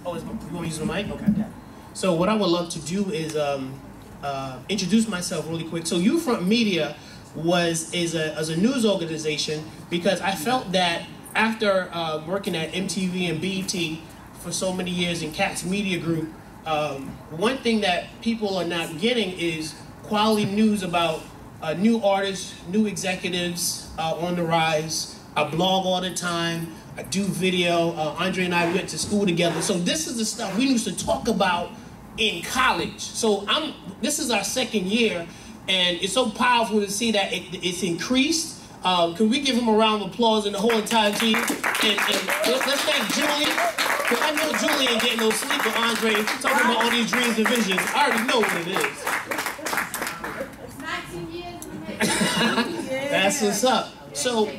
Oh, you want to use the mic? Okay. Yeah. So what I would love to do is introduce myself really quick. So Youthfront Media is a news organization because I felt that after working at MTV and BET for so many years in Cats Media Group, one thing that people are not getting is quality news about new artists, new executives on the rise. I blog all the time. I do video. Andre and I went to school together. So this is the stuff we used to talk about in college. So this is our second year, and it's so powerful to see that it's increased. Can we give him a round of applause and the whole entire team? And let's thank Julie, because I know Julie ain't getting no sleep with Andre talking about all these dreams and visions. I already know what it is. 19 years in the making. That's what's up. So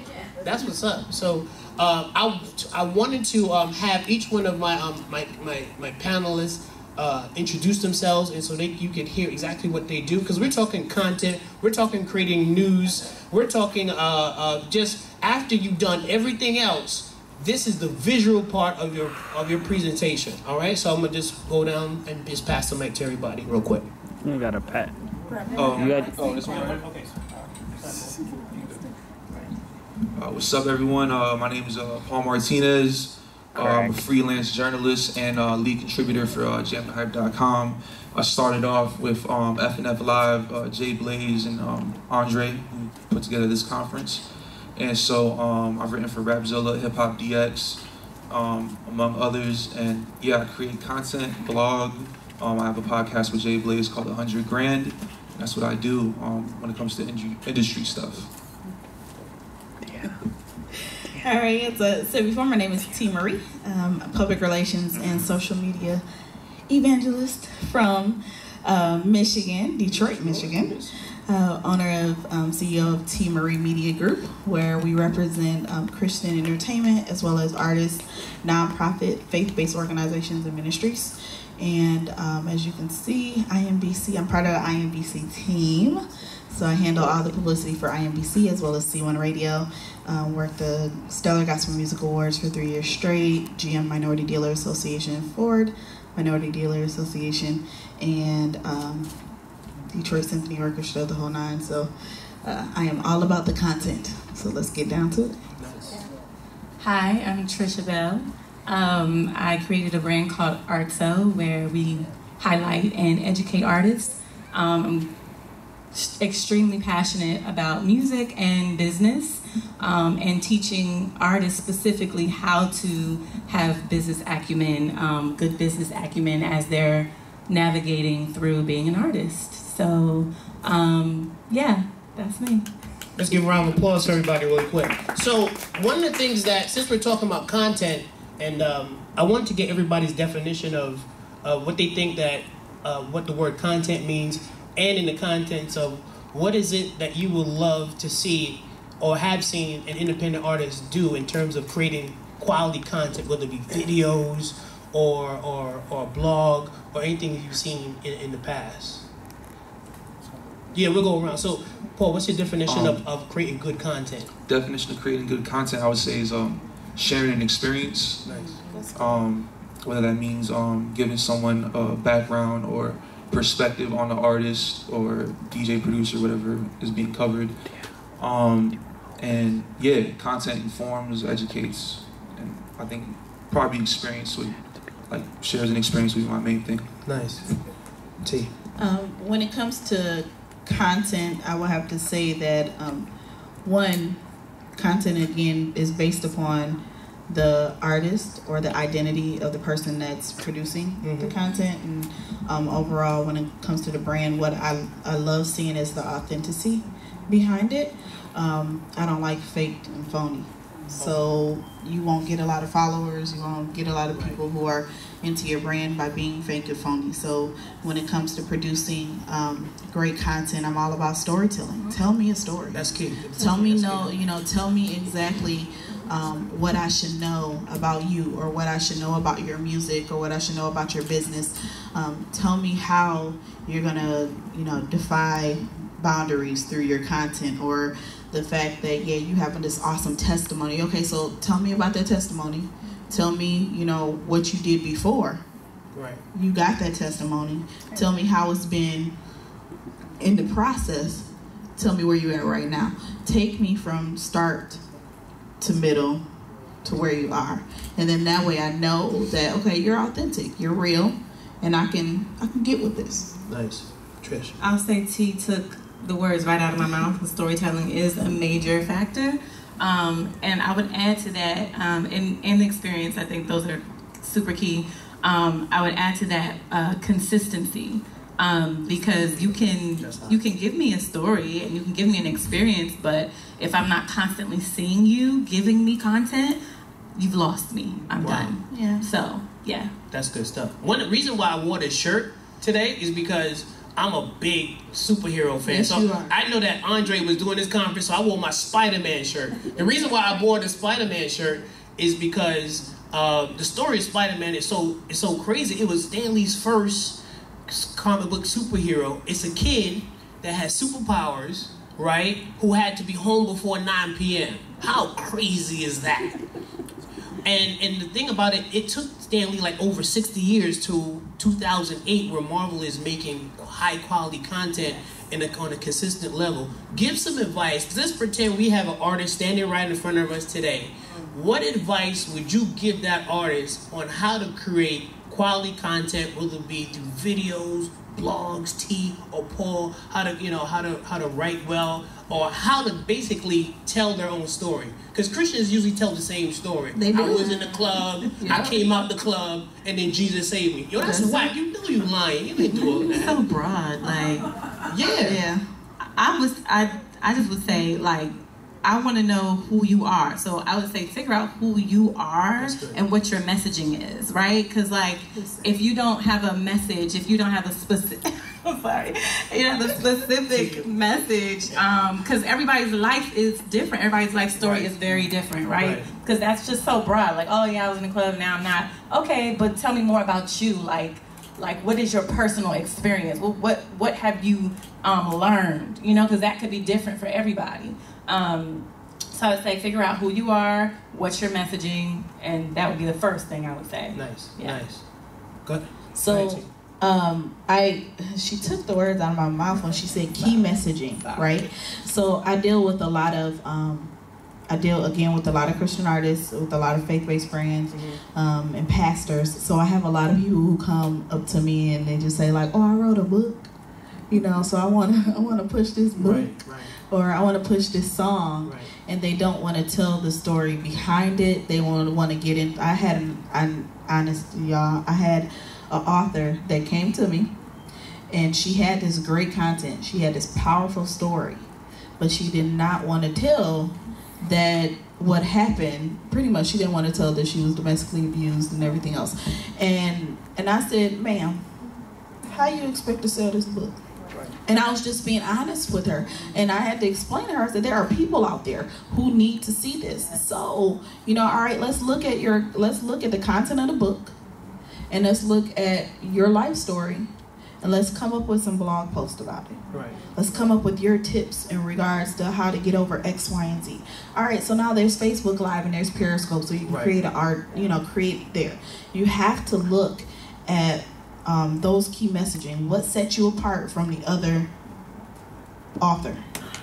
that's what's up. So I wanted to have each one of my my panelists introduce themselves, and so you can hear exactly what they do, because we're talking content, we're talking creating news, we're talking just after you've done everything else, this is the visual part of your presentation. All right, so I'm gonna just go down and just pass the mic to everybody real quick. You got a pet. This one. Okay. What's up, everyone? My name is Paul Martinez. I'm a freelance journalist and lead contributor for JamTheHype.com. I started off with FNF Live, Jay Blaze and Andre, who put together this conference. And so I've written for Rapzilla, Hip Hop DX, among others. And yeah, I create content, blog. I have a podcast with Jay Blaze called 100 Grand. That's what I do when it comes to industry stuff. All right, so before, my name is T. Marie, public relations and social media evangelist from Michigan, Detroit, Michigan. Owner of, CEO of T. Marie Media Group, where we represent Christian entertainment as well as artists, nonprofit, faith-based organizations and ministries. And as you can see, INBC, I'm part of the INBC team. So I handle all the publicity for INBC as well as C1 Radio. Worked the Stellar Gospel Music Awards for 3 years straight, GM Minority Dealer Association, Ford Minority Dealer Association, and Detroit Symphony Orchestra, the whole nine. So I am all about the content. So let's get down to it. Hi, I'm Trisha Bell. I created a brand called INAXXS, where we highlight and educate artists. I'm extremely passionate about music and business, and teaching artists specifically how to have business acumen, good business acumen as they're navigating through being an artist. So, yeah, that's me. Let's give a round of applause to everybody really quick. So one of the things that, since we're talking about content, and I want to get everybody's definition of what they think that, what the word content means, and in the contents of what is it that you would love to see or have seen an independent artist do in terms of creating quality content, whether it be videos or blog or anything you've seen in the past. Yeah, we'll go around. So, Paul, what's your definition of creating good content? Definition of creating good content, I would say, is sharing an experience. Nice. Whether that means giving someone a background or perspective on the artist or DJ, producer, whatever is being covered. And yeah, content informs, educates, and I think probably experience would, like, shares an experience would be my main thing. Nice. T. When it comes to content, I would have to say that one, content again is based upon the artist or the identity of the person that's producing the content, and overall, when it comes to the brand, what I love seeing is the authenticity behind it. I don't like fake and phony, so you won't get a lot of followers, you won't get a lot of people who are into your brand by being fake and phony. So when it comes to producing great content, I'm all about storytelling. Tell me a story. That's key. Tell me, tell me exactly what I should know about you, or what I should know about your music, or what I should know about your business. Tell me how you're gonna, defy boundaries through your content, or the fact that, yeah, you have this awesome testimony. Okay, so tell me about that testimony. Tell me, you know, what you did before. Right. You got that testimony. Tell me how it's been in the process. Tell me where you're at right now. Take me from start to middle to where you are. And then that way I know that, okay, you're authentic, you're real, and I can get with this. Nice. Trish. I'll say T took the words right out of my mouth. The storytelling is a major factor. And I would add to that, in the experience, I think those are super key. I would add to that consistency. Because you can give me a story and you can give me an experience, but if I'm not constantly seeing you giving me content, you've lost me. I'm done. Yeah. So yeah, that's good stuff. One reason why I wore this shirt today is because I'm a big superhero fan. Yes, so you are. I know that Andre was doing this conference, so I wore my Spider-Man shirt. The reason why I wore the Spider-Man shirt is because the story of Spider-Man is so crazy. It was Stan Lee's first comic book superhero. It's a kid that has superpowers, right? Who had to be home before 9 p.m. How crazy is that? And the thing about it, it took Stan Lee like over 60 years to 2008 where Marvel is making high quality content on a consistent level. Give some advice. Let's pretend we have an artist standing right in front of us today. What advice would you give that artist on how to create quality content, whether it be through videos, blogs, T or Paul, how to write well, or how to basically tell their own story? Because Christians usually tell the same story. They do. I was in the club, I came out the club, and then Jesus saved me. Yo, that's whack. You know you lying. You ain't doing that. so broad. Like Yeah. I just would say, like, I want to know who you are. So I would say figure out who you are and what your messaging is, right? Because, like, if you don't have a message, if you don't have a specific, I'm sorry, you know, the specific message, because everybody's life is different. Everybody's life story is very different, right? Because that's just so broad. Like, oh yeah, I was in the club, now I'm not. Okay, but tell me more about you. Like what is your personal experience? What have you learned? You know, because that could be different for everybody. So I would say figure out who you are, what's your messaging, and that would be the first thing I would say. Nice, yeah. nice. Good. So, she took the words out of my mouth when she said key messaging, right? So I deal with a lot of, with a lot of Christian artists, with a lot of faith-based brands, and pastors. So I have a lot of people who come up to me and they just say like, "Oh, I wrote a book, you know, so I want to push this book." Right. Or I want to push this song, and they don't want to tell the story behind it. They want to get in. I had an author that came to me, and she had this great content. She had this powerful story, but she did not want to tell that what happened. Pretty much, she didn't want to tell that she was domestically abused and everything else. And I said, "Ma'am, how you expect to sell this book?" And I was just being honest with her, and I had to explain to her that there are people out there who need to see this. So, you know, all right, let's look at the content of the book, and let's look at your life story, and let's come up with some blog posts about it. Right. Let's come up with your tips in regards to how to get over X, Y, and Z. All right, so now there's Facebook Live and there's Periscope, so you can create there. You have to look at those key messaging. What sets you apart from the other author?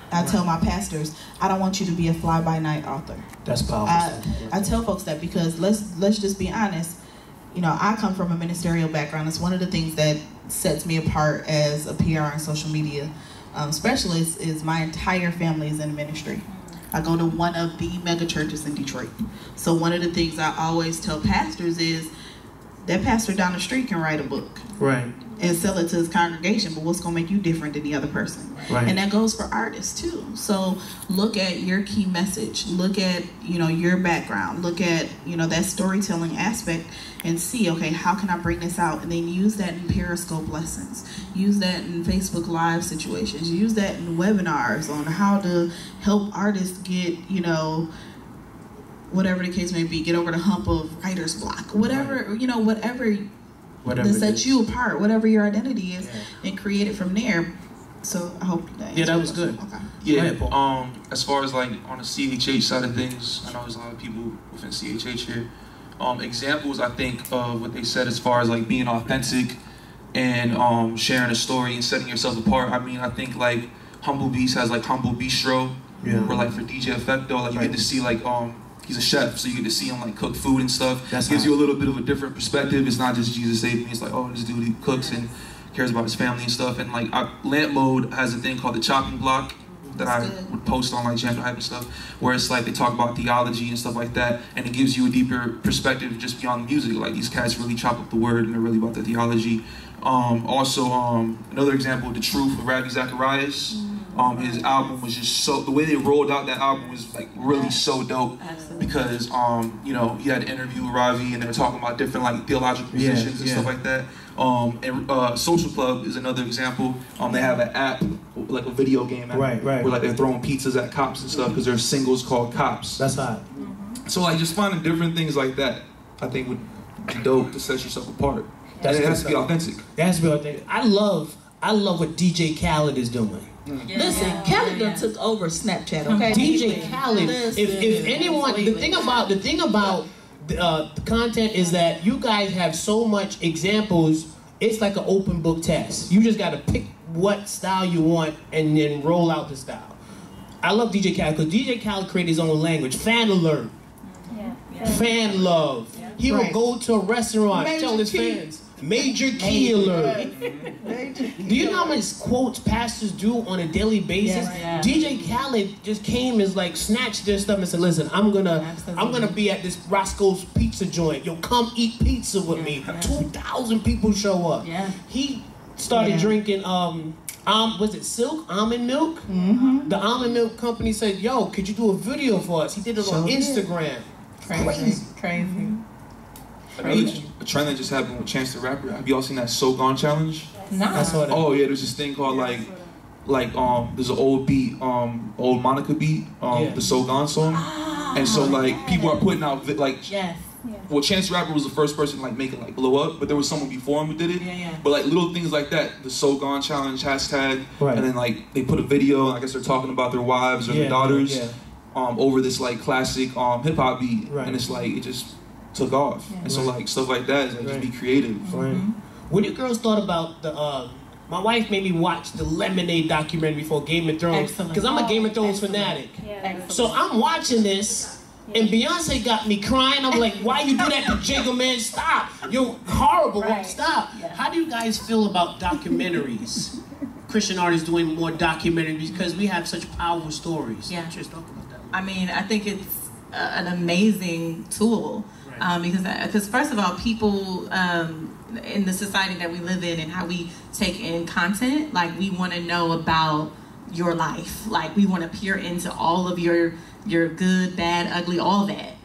I tell my pastors, I don't want you to be a fly-by-night author. That's powerful. I tell folks that because let's just be honest. You know, I come from a ministerial background. It's one of the things that sets me apart as a PR and social media specialist is my entire family is in ministry. I go to one of the mega churches in Detroit. So one of the things I always tell pastors is that pastor down the street can write a book. Right. And sell it to his congregation, but what's going to make you different than the other person? Right. And that goes for artists too. So look at your key message. Look at, you know, your background. Look at, you know, that storytelling aspect and see, okay, how can I bring this out? And then use that in Periscope lessons. Use that in Facebook Live situations. Use that in webinars on how to help artists get, you know, whatever the case may be, get over the hump of writer's block. Whatever, you know, whatever that sets you apart, whatever your identity is, and create it from there. So I hope that. Yeah, that was good. Okay. Yeah. As far as like on the CHH side of things, I know there's a lot of people within CHH here. examples, I think, of what they said as far as like being authentic and sharing a story and setting yourself apart. I mean, I think like Humble Beast has like Humble Bistro, where like for DJ Effecto, like you get to see like he's a chef, so you get to see him like cook food and stuff. That gives you a little bit of a different perspective. It's not just Jesus saved me. It's like, oh, this dude, he cooks and cares about his family and stuff. And like Lamp Mode has a thing called the chopping block that I would post on like Jam Hype and stuff, where it's like they talk about theology and stuff like that, and it gives you a deeper perspective just beyond the music. Like these cats really chop up the word and they're really about the theology. Also, another example, The Truth with Ravi Zacharias. His album was just so, the way they rolled out that album was like really so dope. Absolutely. Because you know, he had an interview with Ravi and they were talking about different like theological positions and stuff like that. And Social Club is another example. They have an app, like a video game app, where like they're throwing pizzas at cops and stuff because there's singles called Cops. That's hot. So like just finding different things like that, I think would be dope to set yourself apart. It has to be authentic. It has to be authentic. I love what DJ Khaled is doing. Listen, Khaled done took over Snapchat, okay? DJ Khaled. If anyone, the thing about the content is that you guys have so much examples. It's like an open book test. You just got to pick what style you want and then roll out the style. I love DJ Khaled because DJ Khaled created his own language. Fan alert. Fan love. He will go to a restaurant, tell his fans. Major key alert. Do you know how much quotes pastors do on a daily basis? DJ Khaled just came and like snatched their stuff and said, "Listen, I'm gonna be at this Roscoe's Pizza joint. Yo, come eat pizza with me." 2,000 people show up. He started drinking was it Silk almond milk? The almond milk company said, "Yo, could you do a video for us?" He did it on Instagram. Crazy. A trend that just happened with Chance the Rapper. Have you all seen that So Gone challenge? No. Oh yeah, there's this thing called like there's an old beat, old Monica beat, the So Gone song, and so like people are putting out well, Chance the Rapper was the first person to like make it like blow up, but there was someone before him who did it. But like little things like that, the So Gone challenge hashtag, and then like they put a video, and I guess they're talking about their wives or their daughters, over this like classic hip hop beat, and it's like it just took off, and so like stuff like that is like just be creative. When you girls thought about the, my wife made me watch the Lemonade documentary before Game of Thrones, because I'm a Game of Thrones fanatic. So I'm watching this, and Beyonce got me crying. I'm like, why you do that to Jigga, man? Stop! You're horrible. Stop. How do you guys feel about documentaries? Christian artists doing more documentaries because we have such powerful stories. Just talk about that. I mean, I think it's an amazing tool. Because first of all, people in the society that we live in and how we take in content, like we want to know about your life, like we want to peer into all of your good, bad, ugly, all that.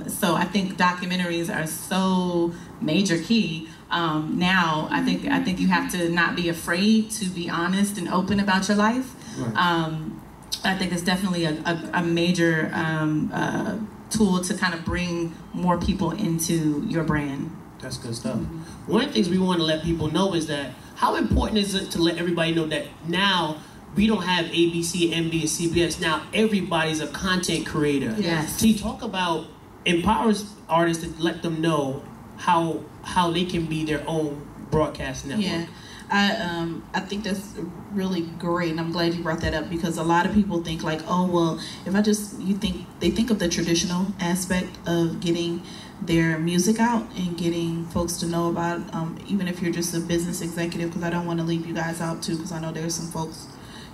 So I think documentaries are so major key. Now I think you have to not be afraid to be honest and open about your life. I think it's definitely a major tool to kind of bring more people into your brand. That's good stuff. One of the things we want to let people know is that how important is it to let everybody know that now we don't have ABC, NBC, CBS. Now everybody's a content creator. So you talk about empowers artists to let them know how they can be their own broadcast network. I think that's really great, and I'm glad you brought that up, because a lot of people think like, oh well, they think of the traditional aspect of getting their music out and getting folks to know about, even if you're just a business executive, because I don't want to leave you guys out too, because I know there's some folks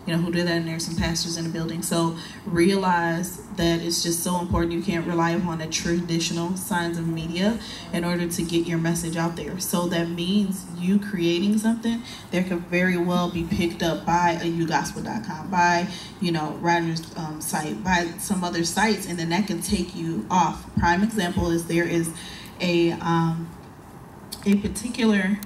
who do that, and there's some pastors in the building. So realize that it's just so important. You can't rely upon the traditional signs of media in order to get your message out there. So that means you creating something that could very well be picked up by a ugospel.com, by Roger's site, by some other sites, and then that can take you off. Prime example is there is a particular,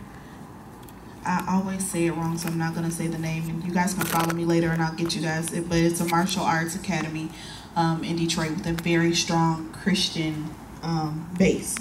I always say it wrong, so I'm not going to say the name, and you guys can follow me later and I'll get you guys, but it's a martial arts academy in Detroit with a very strong Christian base.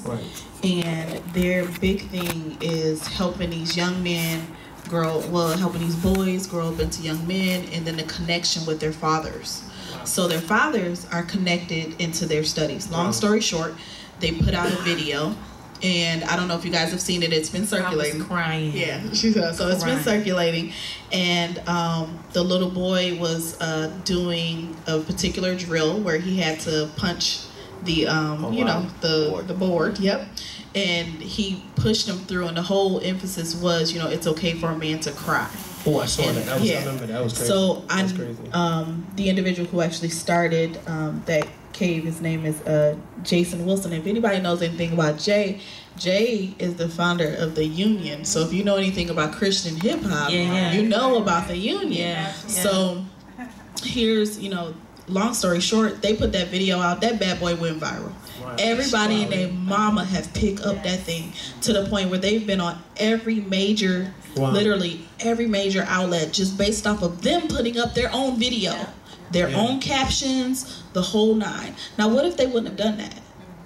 And their big thing is helping these young men helping these boys grow up into young men, and then the connection with their fathers. So their fathers are connected into their studies. Long story short, they put out a video. And I don't know if you guys have seen it. It's been circulating. I was crying. Yeah, so it's been circulating. And the little boy was doing a particular drill where he had to punch the, the board. Yep. And he pushed him through, and the whole emphasis was, it's okay for a man to cry. Oh, I saw that. I remember that. Was crazy. So that was crazy. The individual who actually started that cave, his name is Jason Wilson. If anybody knows anything about Jay is the founder of the Union. So if you know anything about Christian hip hop, you know about the Union. Yeah. So here's, long story short, they put that video out. That bad boy went viral. Wow. Everybody and their mama have picked up that thing to the point where they've been on every major, literally every major outlet, just based off of them putting up their own video, their own captions, the whole nine. Now, what if they wouldn't have done that?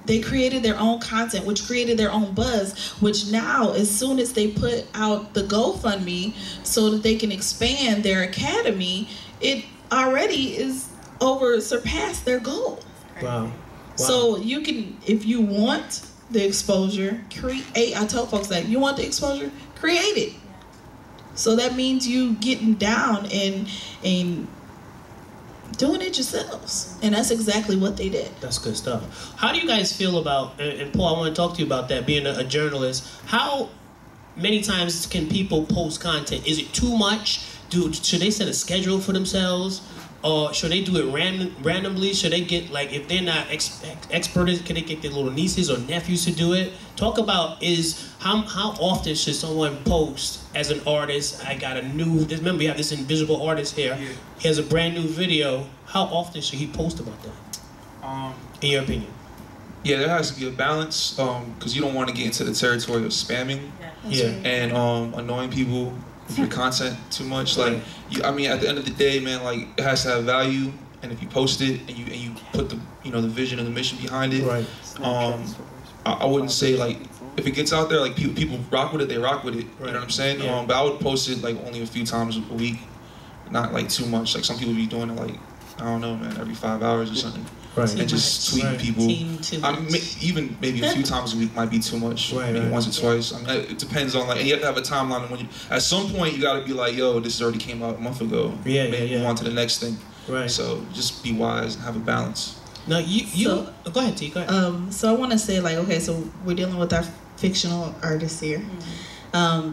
They created their own content, which created their own buzz, which now, as soon as they put out the GoFundMe so that they can expand their academy, it already is surpassed their goal. Wow. So you can, if you want the exposure, create. I tell folks that you want the exposure, create it. So that means you getting down and doing it yourselves, and that's exactly what they did. That's good stuff. How do you guys feel about, and Paul, I want to talk to you about that, being a journalist. How many times can people post content? Is it too much? Should they set a schedule for themselves? Or should they do it randomly? Should they get, like, if they're not experts, can they get their little nieces or nephews to do it? Talk about how often should someone post as an artist? I got a new, remember we have this invisible artist here. He has a brand new video. How often should he post about that? In your opinion? Yeah, there has to be a balance, because you don't want to get into the territory of spamming and annoying people with your content too much. Like, I mean, at the end of the day, man, like, it has to have value, and if you post it and you put the the vision and the mission behind it, I wouldn't say, like, if it gets out there, like, people rock with it, they rock with it. You know what I'm saying? But I would post it like only a few times a week, not like too much. Like, some people be doing it like, I don't know, man, every 5 hours or something. And just tweeting people. Even maybe a few times a week might be too much. Maybe once or twice. I mean, it depends on, like, and you have to have a timeline. When at some point you got to be like, yo, this already came out a month ago. Maybe move on to the next thing. So just be wise and have a balance. Now go ahead, T. Go ahead. So I want to say, like, okay, so we're dealing with our fictional artists here. I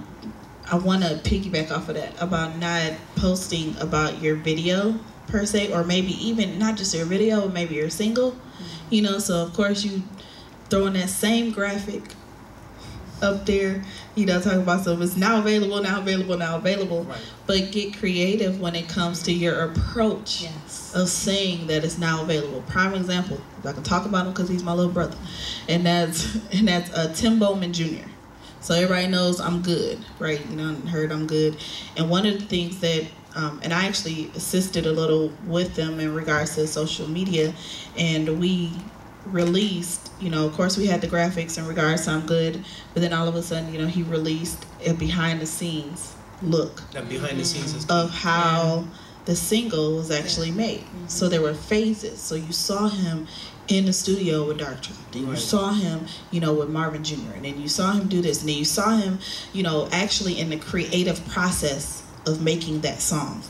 want to piggyback off of that about not posting about your video per se, or maybe even not just your video, but maybe your single, so of course you throwing that same graphic up there, talking about stuff it's now available, but get creative when it comes to your approach of saying that it's now available. Prime example, I can talk about him because he's my little brother, and that's Tim Bowman Jr. So everybody knows I'm good, right? Heard I'm good, and one of the things that and I actually assisted a little with them in regards to social media, and we released, of course we had the graphics in regards to I'm Good, but then all of a sudden, he released a behind the scenes look. That behind the scenes is of how the single was actually made. So there were phases. So you saw him in the studio with Dark Truth. Then you saw him, with Marvin Jr. And then you saw him do this. And then you saw him, actually in the creative process of making that song.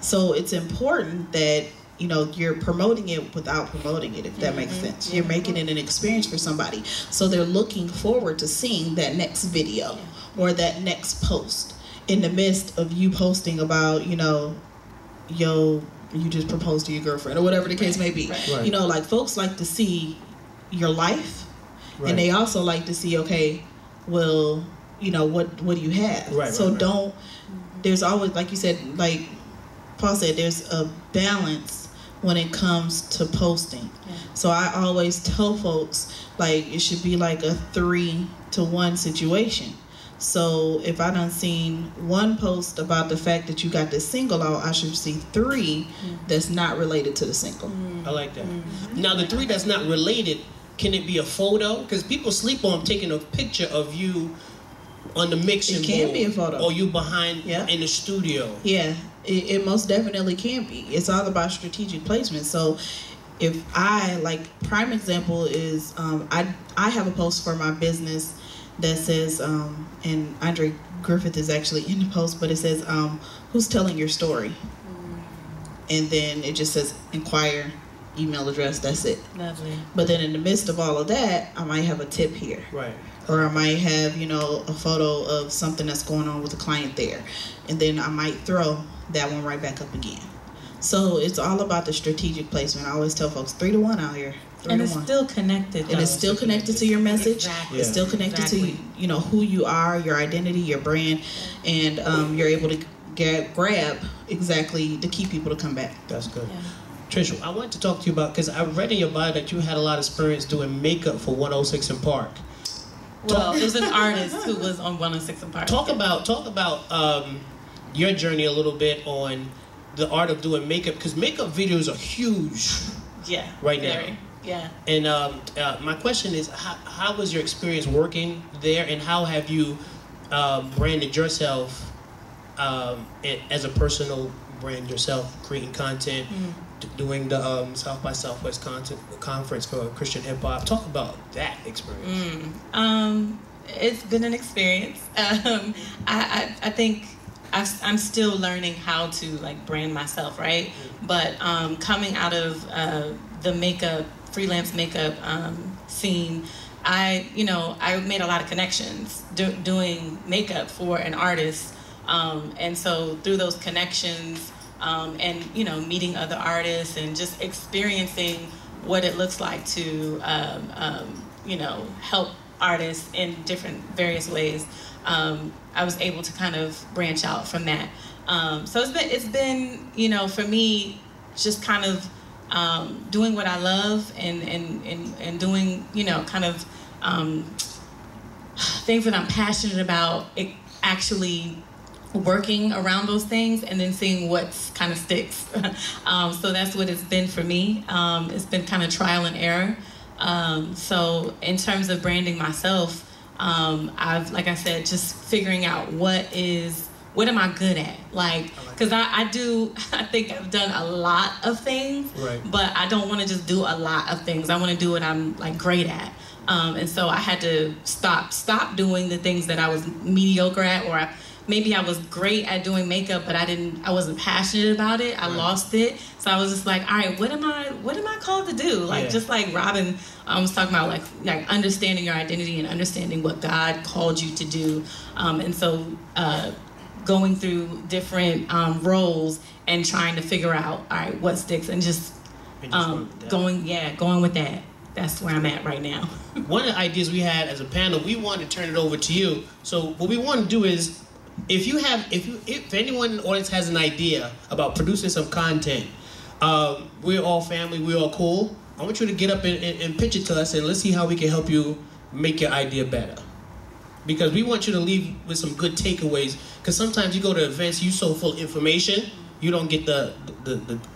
So it's important that you're promoting it without promoting it, if that makes sense. You're making it an experience for somebody, so they're looking forward to seeing that next video or that next post in the midst of you posting about you just proposed to your girlfriend or whatever the case may be. Like, folks like to see your life, and they also like to see, okay, well, what do you have? Don't. There's always, like you said, like Paul said, there's a balance when it comes to posting. So I always tell folks, like, it should be like a 3-to-1 situation. So if I done seen one post about the fact that you got this single out, I should see 3 that's not related to the single. I like that. Now, the 3 that's not related, can it be a photo? Because people sleep on taking a picture of you on the mixing board. It can be a photo. Or you behind in the studio. Yeah, it most definitely can be. It's all about strategic placement. So if I, like, prime example is, I have a post for my business that says, and Andre Griffith is actually in the post, but it says, who's telling your story? And then it just says inquire, email address, that's it. Lovely. But then in the midst of all of that, I might have a tip here. Right. Or I might have, you know, a photo of something that's going on with the client there. And then I might throw that one right back up again. So it's all about the strategic placement. I always tell folks 3 to 1 out here. 3 And to it's 1. still connected. And it's still connected to your message. Exactly. It's still connected to, you know, who you are, your identity, your brand, and you're able to grab exactly the key people to come back. That's good. Yeah. Trish, I wanted to talk to you about, because I read in your bio that you had a lot of experience doing makeup for 106 in Park. Well, there's an artist who was on 106 in Park. Talk about your journey a little bit on the art of doing makeup, because makeup videos are huge. Yeah. Right very, now. Yeah. And my question is, how was your experience working there, and how have you branded yourself as a personal brand yourself, creating content, doing the South by Southwest conference for Christian hip hop? Talk about that experience. It's been an experience. I think I'm still learning how to, like, brand myself, right? But coming out of the freelance makeup scene, I made a lot of connections doing makeup for an artist, and so through those connections, and, you know, meeting other artists and just experiencing what it looks like to you know, help artists in various ways, I was able to kind of branch out from that. So it's been, you know, for me, just kind of doing what I love and doing, you know, kind of things that I'm passionate about, actually working around those things and then seeing what's kind of sticks. So that's what it's been for me. It's been kind of trial and error. So in terms of branding myself, I've, like I said, just figuring out what am I good at? Like, because I think I've done a lot of things, right, but I don't want to just do a lot of things. I want to do what I'm, like, great at. And so I had to stop doing the things that I was mediocre at, or maybe I was great at doing makeup, but I wasn't passionate about it. I lost it. So I was just like, all right, what am I called to do? Like, just like Robin was talking about, like understanding your identity and understanding what God called you to do. And so going through different roles and trying to figure out, all right, what sticks, and just going with that. That's where I'm at right now. One of the ideas we had as a panel, we wanted to turn it over to you. So what we want to do is, if anyone in the audience has an idea about producing some content, we're all family, we're all cool. I want you to get up and pitch it to us, and let's see how we can help you make your idea better. Because we want you to leave with some good takeaways. Because sometimes you go to events, you're so full of information, you don't get the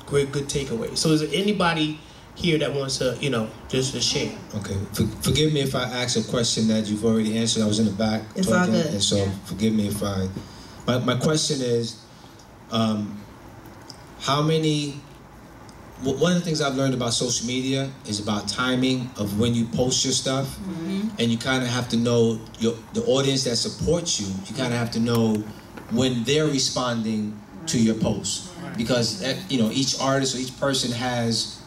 great good takeaways. So is there anybody here that wants to, you know, just to share? Okay, forgive me if I ask a question that you've already answered. I was in the back it's talking, all good. and so forgive me if my question is, one of the things I've learned about social media is about timing of when you post your stuff, and you kind of have to know the audience that supports you. You kind of have to know when they're responding to your post, because you know, each artist or each person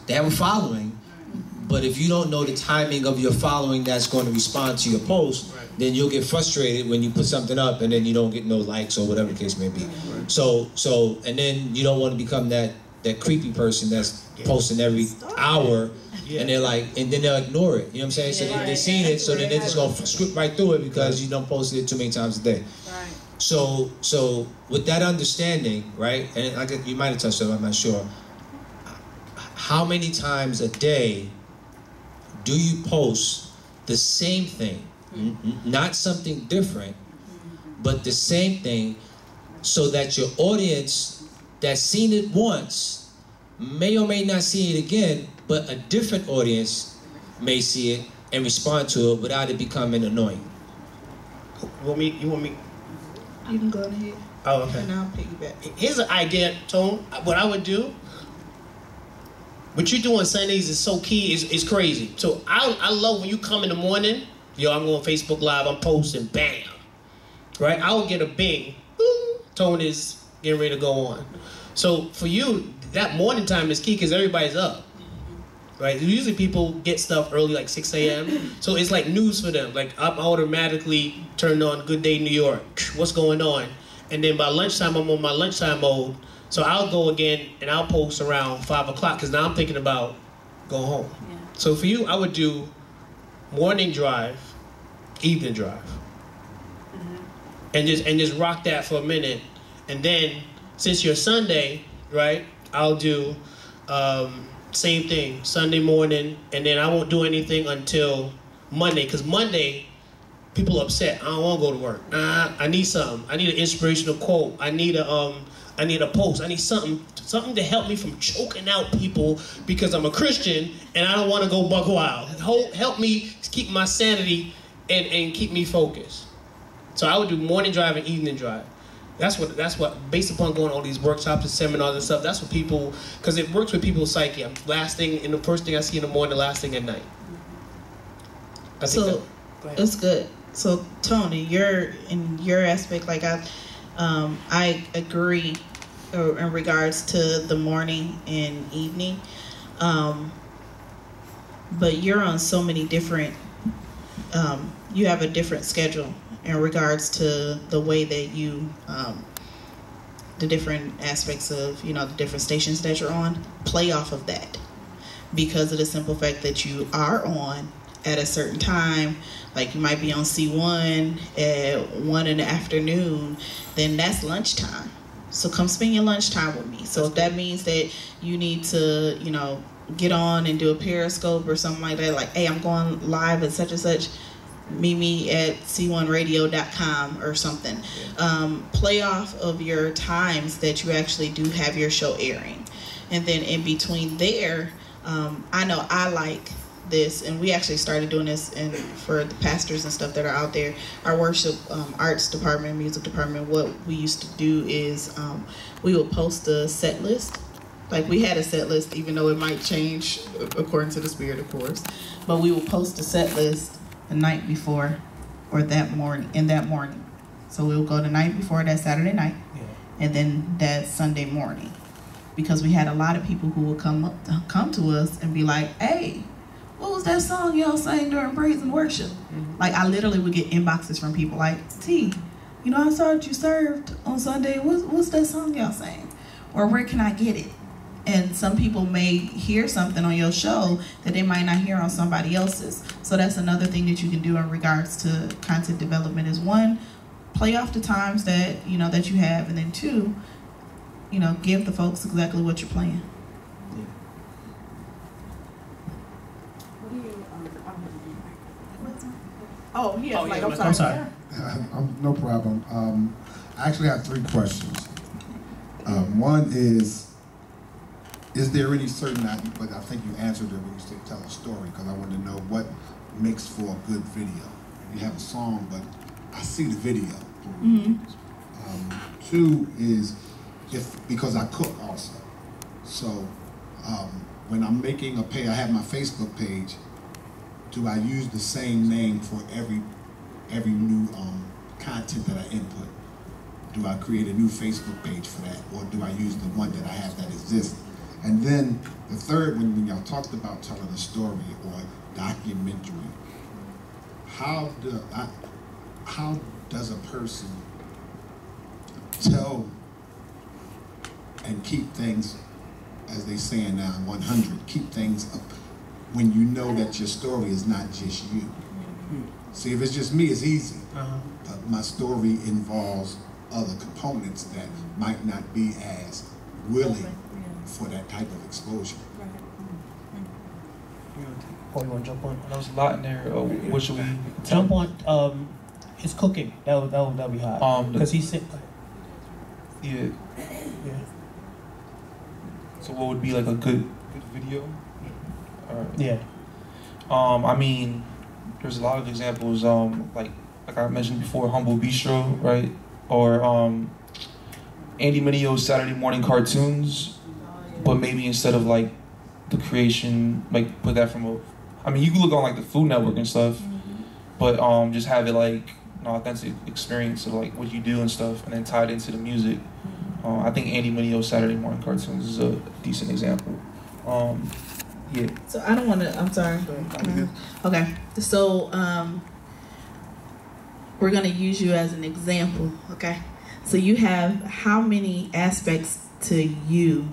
they have a following, but if you don't know the timing of your following that's going to respond to your post, then you'll get frustrated when you put something up and then you don't get no likes or whatever the case may be. So and then you don't want to become that creepy person that's posting every hour, and they're like, and then they'll ignore it. You know what I'm saying? So they've seen it, so then they're just gonna script right through it because you don't post it too many times a day. So with that understanding, right? And you might have touched on it, I'm not sure. How many times a day do you post the same thing? Not something different, but the same thing, so that your audience that's seen it once may or may not see it again, but a different audience may see it and respond to it without it becoming annoying. You want me? You can go ahead. Oh, okay. And I'll piggyback. Here's an idea, Tone. What I would do, what you do on Sundays is so key. It's crazy. So I love when you come in the morning. Yo, I'm going Facebook Live. I'm posting. Bam. Right? I will get a bing. Boom. Tony's getting ready to go on. So for you, that morning time is key because everybody's up. Right? Usually people get stuff early, like 6 a.m. So it's like news for them. Like I'm automatically turned on Good Day New York. What's going on? And then by lunchtime, I'm on my lunchtime mode. So I'll go again and I'll post around 5 o'clock because now I'm thinking about going home. Yeah. So for you, I would do morning drive, evening drive, and just rock that for a minute. And then since you're Sunday, right? I'll do same thing, Sunday morning, and then I won't do anything until Monday because Monday people are upset. I don't want to go to work. I need something. I need an inspirational quote. I need a post. I need something to help me from choking out people because I'm a Christian and I don't want to go buck wild. Help me keep my sanity and keep me focused. So I would do morning drive and evening drive. That's what based upon going all these workshops and seminars and stuff, that's what people, because it works with people's psyche. Last thing, and the first thing I see in the morning, the last thing at night. So that's good. So Tony, in your aspect, like I agree in regards to the morning and evening, but you're on so many different. You have a different schedule in regards to the way that you, the different aspects of the different stations that you're on. Play off of that because of the simple fact that you are on at a certain time. Like you might be on C1 at 1 in the afternoon, then that's lunchtime. So come spend your lunchtime with me. So if that means that you need to, get on and do a Periscope or something like that, like, hey, I'm going live at such and such, meet me at c1radio.com or something. Yeah. Play off of your times that you actually do have your show airing. And then in between there, I know I like this, and we actually started doing this for the pastors and stuff that are out there. Our worship arts department, music department, what we used to do is we would post a set list. Like we had a set list, even though it might change according to the spirit, of course. But we would post a set list the night before or that morning. So we'll go the night before, that Saturday night, and then that Sunday morning. Because we had a lot of people who would come to us and be like, hey, what was that song y'all sang during praise and worship? Mm-hmm. Like I literally would get inboxes from people like, T, I saw that you served on Sunday. What's that song y'all sang? Or where can I get it? And some people may hear something on your show that they might not hear on somebody else's. So that's another thing that you can do in regards to content development is one, play off the times that that you have, and then two, give the folks exactly what you're playing. Yeah. Oh, yeah. I'm sorry. No problem. I actually have 3 questions. One is there any certain, but I think you answered it when you said tell a story, because I want to know what makes for a good video. You have a song, but I see the video. Mm-hmm. 2 is because I cook also. So when I'm making a page, I have my Facebook page. Do I use the same name for every new content that I input? Do I create a new Facebook page for that, or do I use the one that I have that exists? And then the third one, when y'all talked about telling a story or documentary, how does a person tell and keep things, as they say now, 100, keep things up when you know that your story is not just you? See, if it's just me, it's easy. But my story involves other components that might not be as willing for that type of exposure. Oh, you want to jump on? There was a lot in there. What should we jump on? His cooking. That'll be hot. Because he's sick. Yeah. So what would be like a good video? Yeah. I mean, there's a lot of examples. Like I mentioned before, Humble Bistro, right? Or Andy Mineo's Saturday morning cartoons, but maybe instead of like the creation, like put that from a, I mean, you can look on like the Food Network and stuff, but just have it like an authentic experience of like what you do and stuff, and then tie it into the music. I think Andy Mineo's Saturday morning cartoons is a decent example. Yeah. So I don't want to. I'm sorry. Okay. So we're gonna use you as an example. Okay. So you have how many aspects to you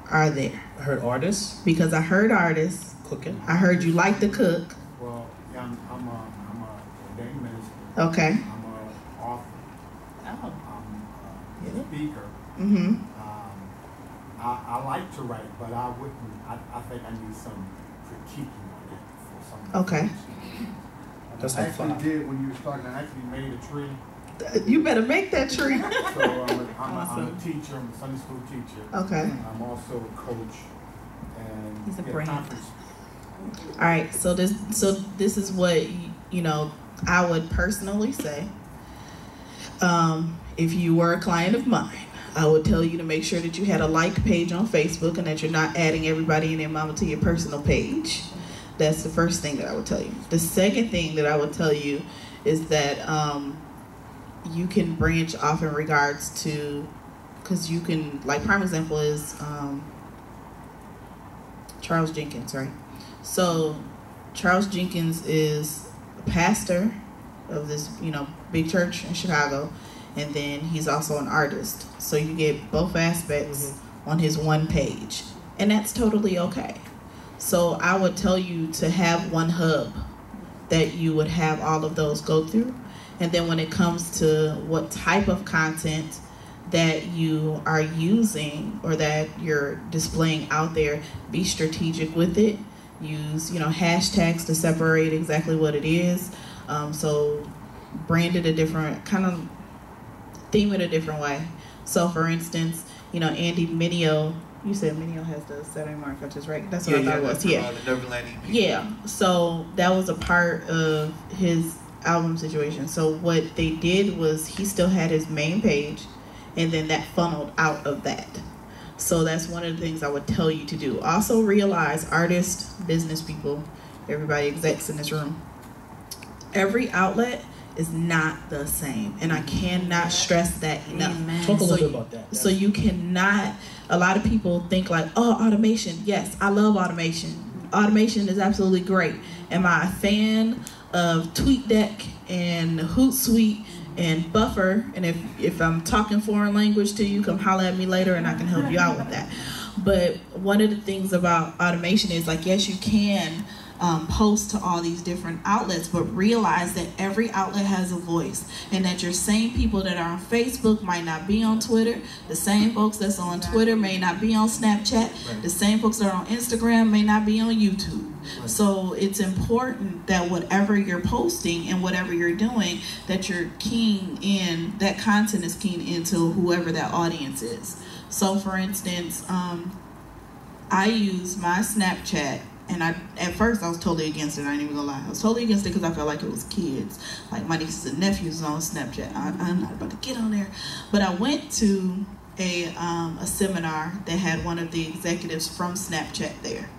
are there? I heard artists. Because I heard artists. Cooking. I heard you like to cook. Well, yeah, I'm a ordained minister. Okay. I'm an author. Oh. I'm a speaker. Mm-hmm. I like to write, but I wouldn't. I think I need some critiquing on that for some. Okay. That's I like actually 5. did when you were starting. I actually made a tree. You better make that tree. So I'm Awesome. a teacher. I'm a Sunday school teacher. Okay. I'm also a coach. And He's a yeah, brand. conference. All right. So this is what you know. I would personally say. If you were a client of mine, I would tell you to make sure that you had a like page on Facebook and that you're not adding everybody and their mama to your personal page. That's the first thing that I would tell you. The second thing that I would tell you is that you can branch off in regards to, because you can, like prime example is Charles Jenkins, right? So Charles Jenkins is a pastor of this, big church in Chicago. And then he's also an artist. So you get both aspects on his one page. And that's totally okay. So I would tell you to have one hub that you would have all of those go through. And then when it comes to what type of content that you are using or that you're displaying out there, be strategic with it. Use, hashtags to separate exactly what it is. So brand it a different kind of, theme it a different way. So for instance, Andy Mineo, you said Mineo has the Saturday morning cartoons, right? That's what I thought it was. Yeah. The Neverland EP. Yeah. So that was a part of his album situation. So what they did was he still had his main page, and then that funneled out of that. So that's one of the things I would tell you to do. Also realize artists, business people, everybody execs in this room, every outlet is not the same, and I cannot stress that enough. Talk a little bit about that. So you cannot, a lot of people think like, oh, automation. Yes, I love automation. Automation is absolutely great. Am I a fan of TweetDeck and Hootsuite and Buffer? And if I'm talking foreign language to you, come holler at me later and I can help you out with that. But one of the things about automation is like, yes, you can post to all these different outlets, but realize that every outlet has a voice, and that your same people that are on Facebook might not be on Twitter, the same folks that's on Twitter may not be on Snapchat, the same folks that are on Instagram may not be on YouTube. So it's important that whatever you're posting and whatever you're doing, that you're keying in, that content is keying into whoever that audience is. So for instance, I use my Snapchat. And at first I was totally against it. I ain't even gonna lie. I was totally against it because I felt like it was kids. Like my nieces and nephews on Snapchat. I'm not about to get on there. But I went to a seminar that had one of the executives from Snapchat there.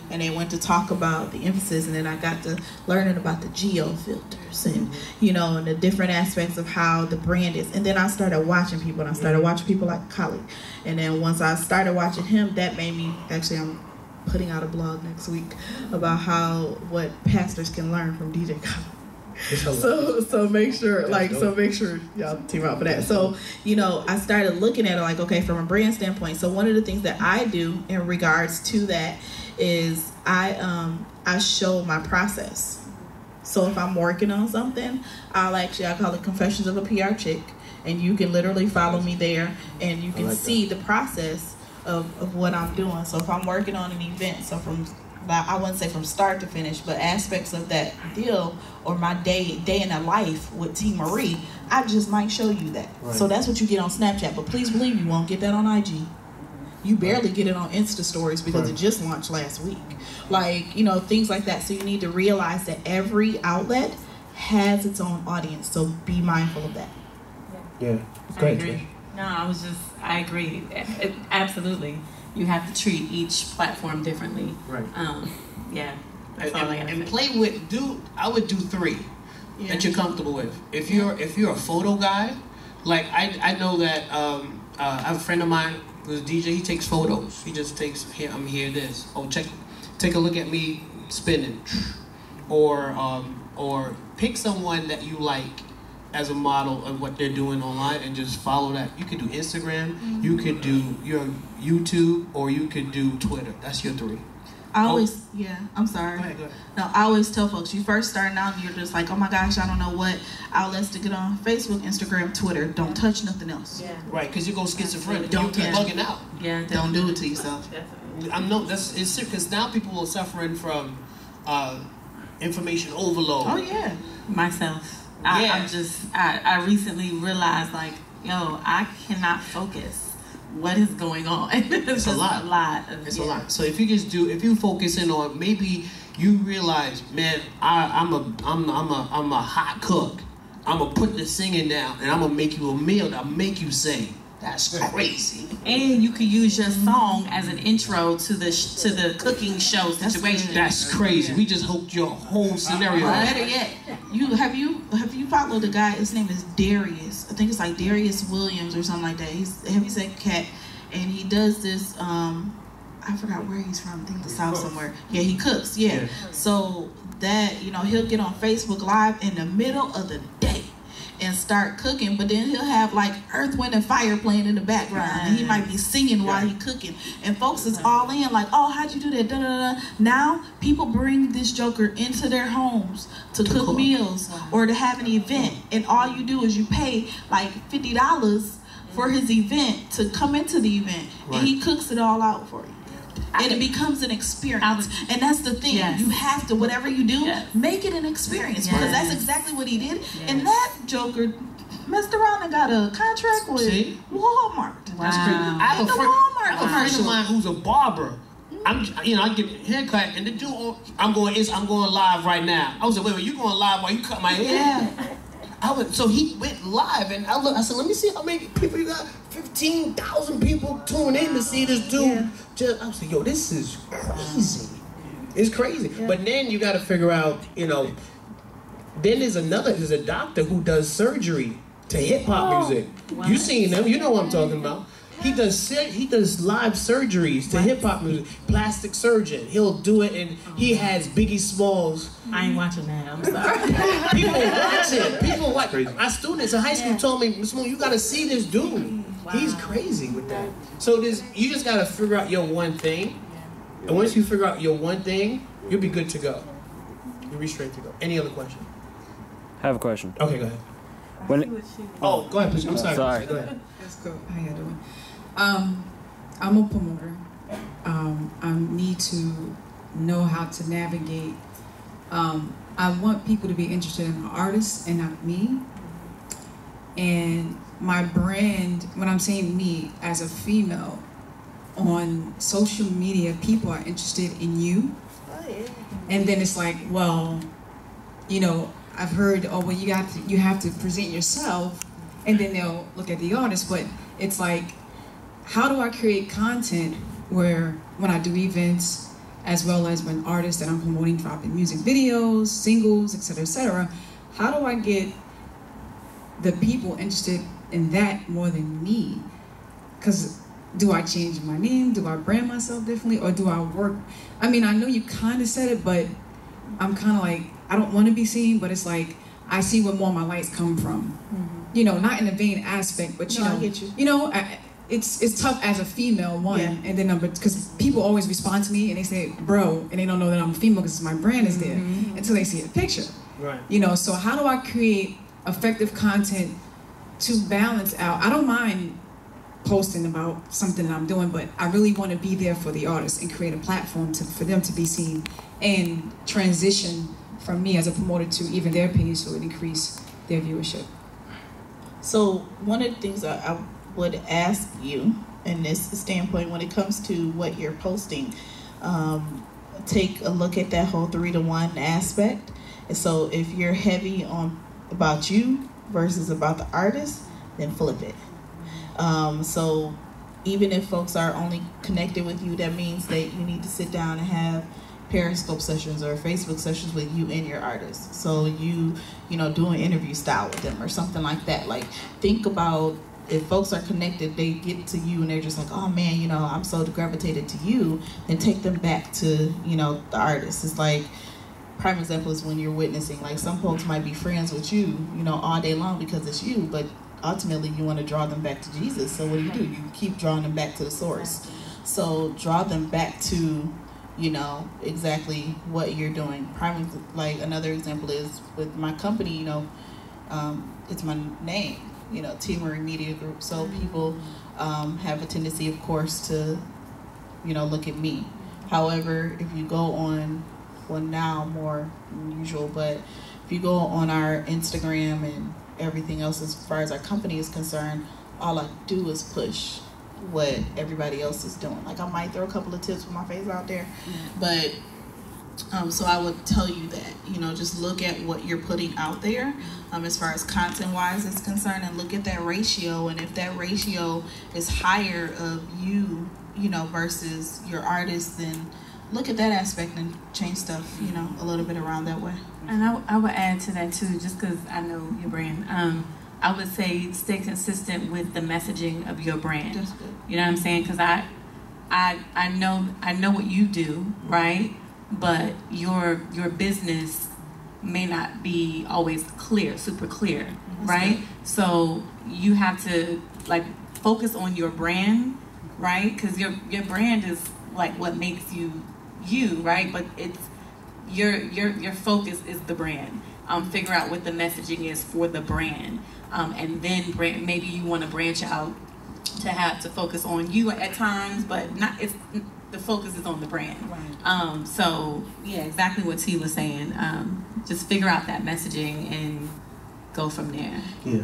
And they went to talk about the emphasis, and then I got to learning about the geo filters and, and the different aspects of how the brand is. And then I started watching people, and I started watching people like Kali. And then once I started watching him, that made me, actually I'm putting out a blog next week about what pastors can learn from DJ Khaled. So make sure y'all team out for that. So I started looking at it like, okay, from a brand standpoint. So one of the things that I do in regards to that is I show my process. So if I'm working on something, I call it Confessions of a PR Chick, and you can literally follow me there, and you can see the process of what I'm doing. So if I'm working on an event, so I wouldn't say from start to finish, but aspects of that deal or my day in the life with T. Marie, I just might show you that. Right. So that's what you get on Snapchat, but please believe you won't get that on IG. You barely get it on Insta stories because it just launched last week. Things like that. So you need to realize that every outlet has its own audience. So be mindful of that. Yeah, great. I agree. No, I agree. Absolutely. you have to treat each platform differently. Right. Yeah. That's all I gotta And say. play with I would do 3 that you're comfortable with. If you're a photo guy, like I know that I have a friend of mine who's a DJ. He takes photos. He just takes I'm here this. Oh, take a look at me spinning, or pick someone that you like as a model of what they're doing online and just follow that. You could do Instagram, you could do your YouTube, or you could do Twitter. That's your 3. I always, I'm sorry. Go ahead. No, I always tell folks, you first starting out and you're just like, oh my gosh, I don't know what outlets to get on. Facebook, Instagram, Twitter. Don't touch nothing else. Yeah. Right, because you go schizophrenic. Don't You're yeah. bugging out. Yeah. Don't do it to yourself. Definitely. It's because now people are suffering from information overload. Oh yeah. Myself. Yeah. I recently realized, like, yo, I cannot focus. What is going on? It's a lot. A lot. It's a lot. So if you focus in on, maybe you realize, man, I'm a hot cook. I'm gonna put the singing down and I'm gonna make you a meal that'll make you sing. That's crazy. And you could use your song as an intro to the cooking show situation. That's crazy. We just hooked your whole scenario. Better yet, have you followed the guy? His name is Darius. I think it's like Darius Williams or something like that. He's a heavyset cat, and he does this. I forgot where he's from. I think the South somewhere. Yeah, he cooks. Yeah. So that he'll get on Facebook Live in the middle of the day and start cooking, but then he'll have like Earth, Wind, and Fire playing in the background, and he might be singing while he cooking, and folks is all in like, oh, how'd you do that? Da, da, da. Now people bring this joker into their homes to cook meals or to have an event, and all you do is you pay like $50 for his event to come into the event, and he cooks it all out for you. And it becomes an experience. And that's the thing. Yes. You have to, whatever you do, Yes. make it an experience. Yes. Because that's exactly what he did. Yes. And that joker messed around and got a contract with Walmart. That's crazy. I have a friend of mine who's a barber. I get a haircut, and the dude, I'm going live right now. I was like, wait, you going live while you cut my hair? Yeah. So he went live, and I said, let me see how many people you got. 15,000 people tune in to see this dude. I was like, yo, this is crazy. It's crazy. Yeah. But then you got to figure out, then there's a doctor who does surgery to hip hop music. Wow. You seen him? You know what I'm talking about. He does live surgeries to hip hop music. Plastic surgeon. He'll do it, and he has Biggie Smalls. I ain't watching that. I'm sorry. People watch it. People watch. My students in high school told me, Miss Moon, you got to see this dude. Wow. He's crazy with that. So you just got to figure out your one thing, and once you figure out your one thing, you'll be good to go. You'll be straight to go. Any other question? I have a question. Okay, go ahead. Go ahead, please. I'm sorry. Go ahead. That's cool. How you doing? I'm a promoter. I need to know how to navigate. I want people to be interested in the artist and not me. And my brand, when I'm saying me as a female, on social media, people are interested in you. Oh, yeah. And then it's like, well, I've heard, oh, well, you have to present yourself, and then they'll look at the artist. But it's like, how do I create content where when I do events, as well as when artists that I'm promoting dropping music videos, singles, etc., how do I get the people interested in that more than me? Because do I change my name? Do I brand myself differently? Or do I work? I mean, I know you kind of said it, but I'm kind of like, I don't want to be seen, but it's like, I see where more my lights come from. Mm-hmm. Not in a vain aspect, but I get you. It's tough as a female, one, and then because people always respond to me and they say, bro, and they don't know that I'm a female because my brand is there until they see the picture. Right. So how do I create effective content to balance out? I don't mind posting about something that I'm doing, but I really want to be there for the artists and create a platform for them to be seen and transition from me as a promoter to even their page so it increase their viewership. So one of the things I would ask you in this standpoint when it comes to what you're posting, take a look at that whole 3-to-1 aspect. And so if you're heavy on about you versus about the artist, then flip it. So even if folks are only connected with you, that means that you need to sit down and have Periscope sessions or Facebook sessions with you and your artists. So you know, do an interview style with them or something like that. Like, think about, if folks are connected, they get to you and they're just like, oh man, you know, I'm so gravitated to you, then take them back to, you know, the artist. It's like, prime example is when you're witnessing, like, some folks might be friends with you, you know, all day long because it's you, but ultimately you want to draw them back to Jesus. So what do? You keep drawing them back to the source. So draw them back to, you know, exactly what you're doing. Like, another example is with my company, you know, it's my name, you know, T. Marie Media Group. So people have a tendency, of course, to, you know, look at me. However, if you go on, well, now more than usual, but if you go on our Instagram and everything else as far as our company is concerned, all I do is push what everybody else is doing. Like, I might throw a couple of tips with my face out there, but so I would tell you that, you know, just look at what you're putting out there as far as content-wise is concerned, and look at that ratio. And if that ratio is higher of you, you know, versus your artist, then look at that aspect and change stuff, you know, a little bit around that way. And I would add to that too, just because I know your brand. I would say stay consistent with the messaging of your brand. That's good. You know what I'm saying? Because I know what you do, right? But your business may not be always clear, super clear, right? Good. So you have to, like, focus on your brand, right? Because your brand is like what makes you you, right? But it's your focus is the brand. Figure out what the messaging is for the brand, and then maybe you want to branch out to focus on you at times, but not. It's the focus is on the brand. Right. So yeah, exactly what T was saying. Just figure out that messaging and go from there.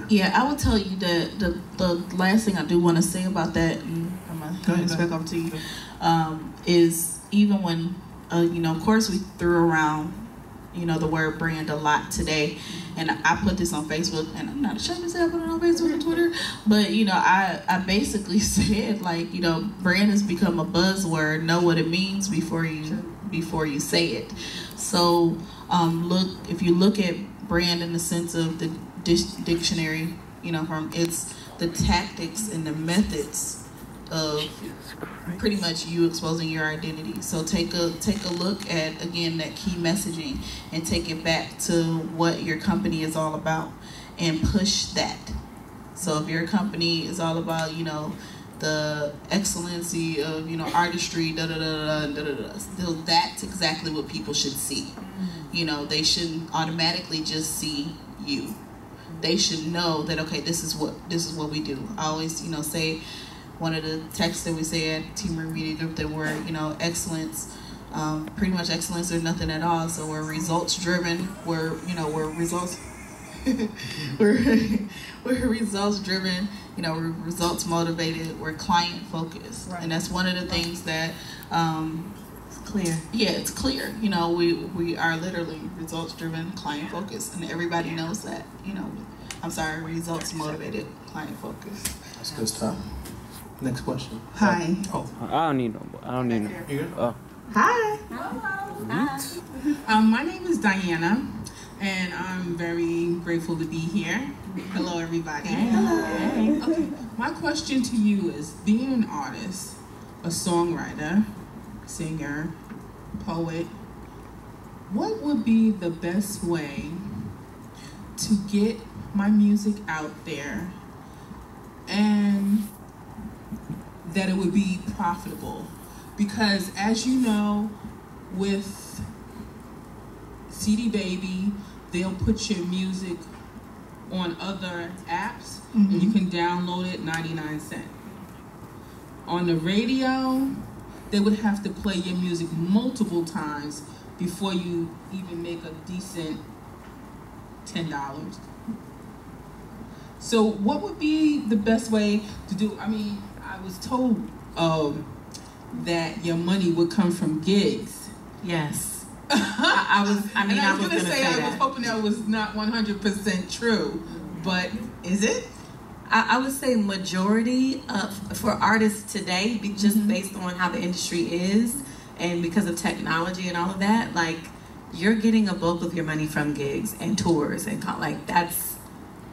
Yeah, I would tell you that the last thing I do want to say about that, and I'm gonna hand this back over to you, is even when you know, of course we threw around, you know, the word brand a lot today, and I put this on Facebook, and I'm not ashamed to say I put it on Facebook and Twitter, but you know, I basically said, like, you know, brand has become a buzzword. Know what it means before you say it. So if you look at brand in the sense of the dictionary, you know, from it's the tactics and the methods of pretty much you exposing your identity. So take a look at, again, that key messaging and take it back to what your company is all about and push that. So if your company is all about, you know, the excellency of, you know, artistry, still that's exactly what people should see. You know, they shouldn't automatically just see you. They should know that, okay, this is what we do. I always, you know, say, one of the texts that we say at T. Marie Media Group, that we're, you know, excellence, pretty much excellence or nothing at all. So we're results driven. We're results. we're results driven. You know, we're results motivated. We're client focused, right. And that's one of the things that it's clear. Yeah, it's clear. You know, we are literally results driven, client focused, and everybody knows that. You know, I'm sorry, results motivated, client focused. That's good stuff. Next question. Hi. Oh. I don't need no. You good? Oh. Hi. Hi. My name is Diana, and I'm very grateful to be here. Hello, everybody. Hello. Okay. My question to you is, being an artist, a songwriter, singer, poet, what would be the best way to get my music out there and that it would be profitable? Because as you know, with CD Baby, they'll put your music on other apps, and you can download it 99 cents. On the radio, they would have to play your music multiple times before you even make a decent $10. So what would be the best way to do? I mean, I was told that your money would come from gigs. Yes. I was gonna say I was hoping that was not 100% true, but is it? I would say majority for artists today, just based on how the industry is and because of technology and all of that, like you're getting a bulk of your money from gigs and tours and like that's,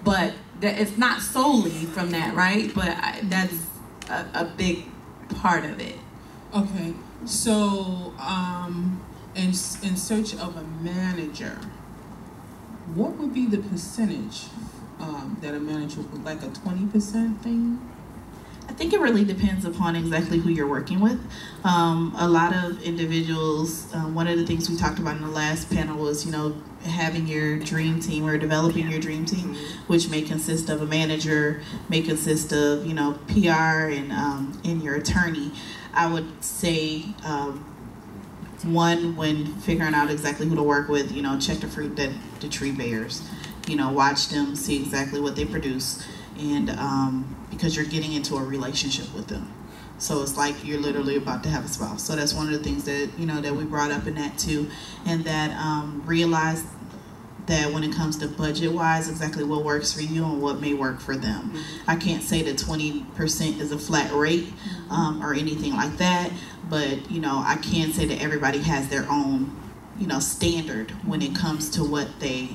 but it's not solely from that, right? But that's a big part of it. Okay, so in search of a manager, what would be the percentage that a manager would, like a 20% thing? I think it really depends upon exactly who you're working with. A lot of individuals, one of the things we talked about in the last panel was, you know, having your dream team or developing your dream team, which may consist of a manager, may consist of, you know, PR and your attorney. I would say one, when figuring out exactly who to work with, you know, check the fruit that the tree bears. You know, watch them, see exactly what they produce, and because you're getting into a relationship with them. So it's like you're literally about to have a spouse. So that's one of the things that, you know, that we brought up in that too, and that realize that when it comes to budget-wise, exactly what works for you and what may work for them. I can't say that 20% is a flat rate or anything like that, but, you know, I can say that everybody has their own, you know, standard when it comes to what they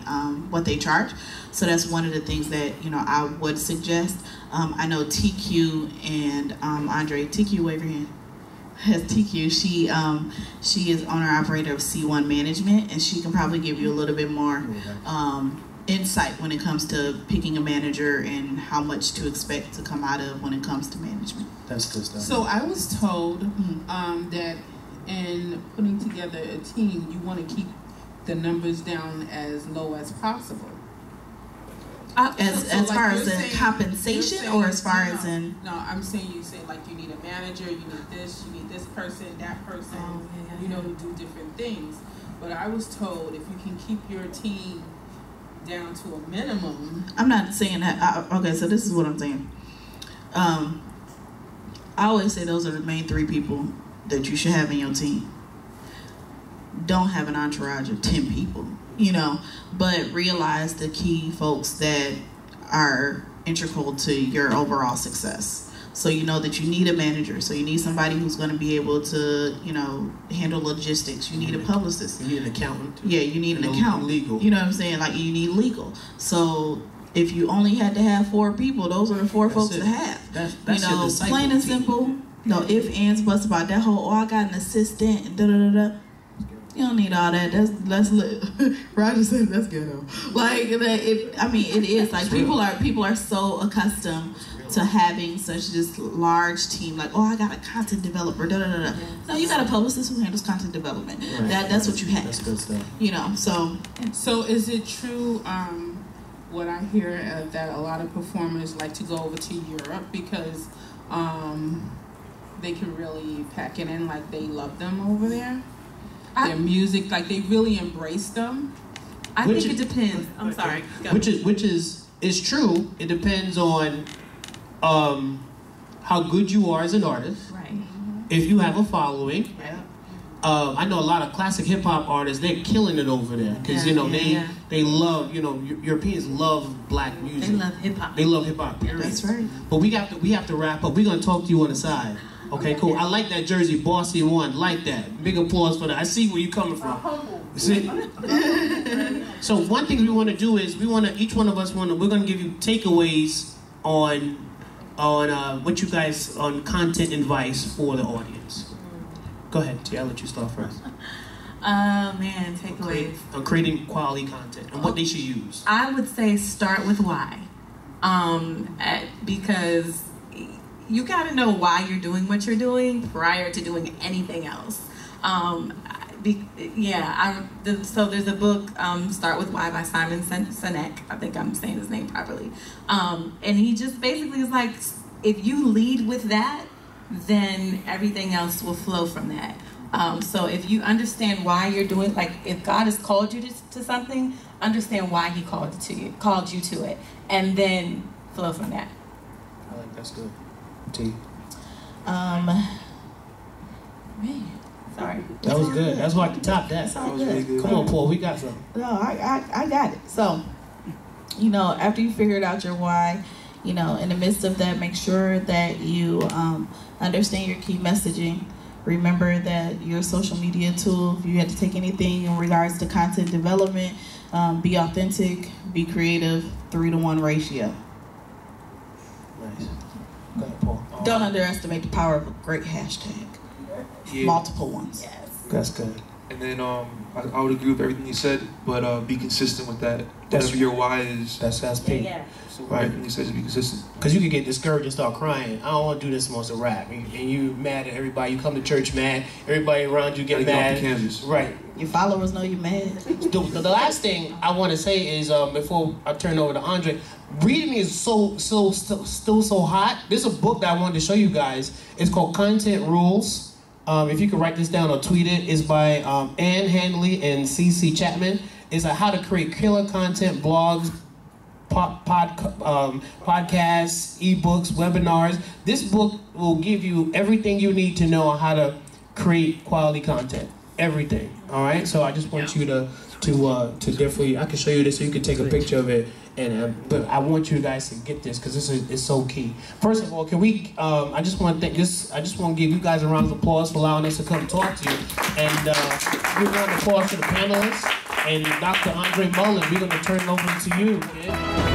charge. So that's one of the things that, you know, I would suggest. I know TQ and Andre, TQ, wave your hand. Has TQ, she is owner operator of C1 Management, and she can probably give you a little bit more insight when it comes to picking a manager and how much to expect to come out of when it comes to management. That's good stuff. So I was told that in putting together a team, you want to keep the numbers down as low as possible. As like far as in saying, compensation, or as far as in? No, I'm saying you say like you need a manager, you need this person, that person, you know, to do different things. But I was told if you can keep your team down to a minimum. I'm not saying that. Okay, so this is what I'm saying. I always say those are the main three people that you should have in your team. Don't have an entourage of 10 people, you know, but realize the key folks that are integral to your overall success. So you know that you need a manager. So you need somebody who's going to be able to, you know, handle logistics. You need a publicist. You need an accountant. Yeah, you need an accountant. Legal. You know what I'm saying? Like, you need legal. So if you only had to have 4 people, those are the 4 folks to have. That's you know, your plain and simple. No ifs, ands, buts about that whole, oh, I got an assistant, da-da-da-da. You don't need all that. That's Roger said that's ghetto. Like, it is. Like, people are so accustomed to having such this large team. Like, oh, I got a content developer, da-da-da-da. No, you got a publicist who handles content development. Right. That's what you have. That's good stuff. You know, so. So is it true, what I hear that a lot of performers like to go over to Europe because they can really pack it in, like they love them over there? Their music, like they really embrace them. I think it depends. I'm sorry. Go. Which is true. It depends on how good you are as an artist. Right. If you have a following. Yeah. I know a lot of classic hip hop artists. They're killing it over there because you know they love, you know, Europeans love black music. They love hip hop. They love hip hop. That's right. But we have to wrap up. We're gonna talk to you on the side. Okay, cool. I like that jersey, Bossy One. Like that. Big applause for that. I see where you're coming from. See? So one thing we want to do is each one of us we're going to give you takeaways on what you guys on content advice for the audience. Go ahead, T. I'll let you start first. Man, takeaways on creating quality content and what they should use. I would say start with why, because you got to know why you're doing what you're doing prior to doing anything else. So there's a book, Start With Why by Simon Sinek. I think I'm saying his name properly. And he just basically is like, if you lead with that, then everything else will flow from that. So if you understand why you're doing, like if God has called you to something, understand why he called you to it, and then flow from that. I like that's good. T. Man, sorry. That was good. That's why I could top that. That was really good. Come on, Paul. We got something. No, I got it. So, you know, after you figured out your why, You know, in the midst of that, make sure that you understand your key messaging. Remember that your social media tool, if you had to take anything in regards to content development, be authentic, be creative, 3-to-1 ratio. Nice. Go ahead, Paul. Don't underestimate the power of a great hashtag. Yeah. Multiple ones. Yes. That's good. And then I would agree with everything you said, but be consistent with that. Whatever your why is. That's P. So Right. everything you said is be consistent. Because you could get discouraged and start crying. I don't want to do this most of rap. And you mad at everybody. You come to church mad. Everybody around you get mad. Kansas. Right. Your followers know you mad. The last thing I want to say is before I turn over to Andre, reading is still so hot. There's a book that I wanted to show you guys. It's called Content Rules. If you could write this down or tweet it, it's by Ann Handley and CC Chapman. It's how to create killer content, blogs, podcasts, ebooks, webinars. This book will give you everything you need to know how to create quality content. Everything. All right. So I just want you to definitely. I can show you this so you can take a picture of it. And but I want you guys to get this because this is so key. First of all, can we? I just want to thank this. I just want to give you guys a round of applause for allowing us to come talk to you. And give a round of applause to the panelists and Dr. Andre Mullen. We're going to turn it over to you, kid.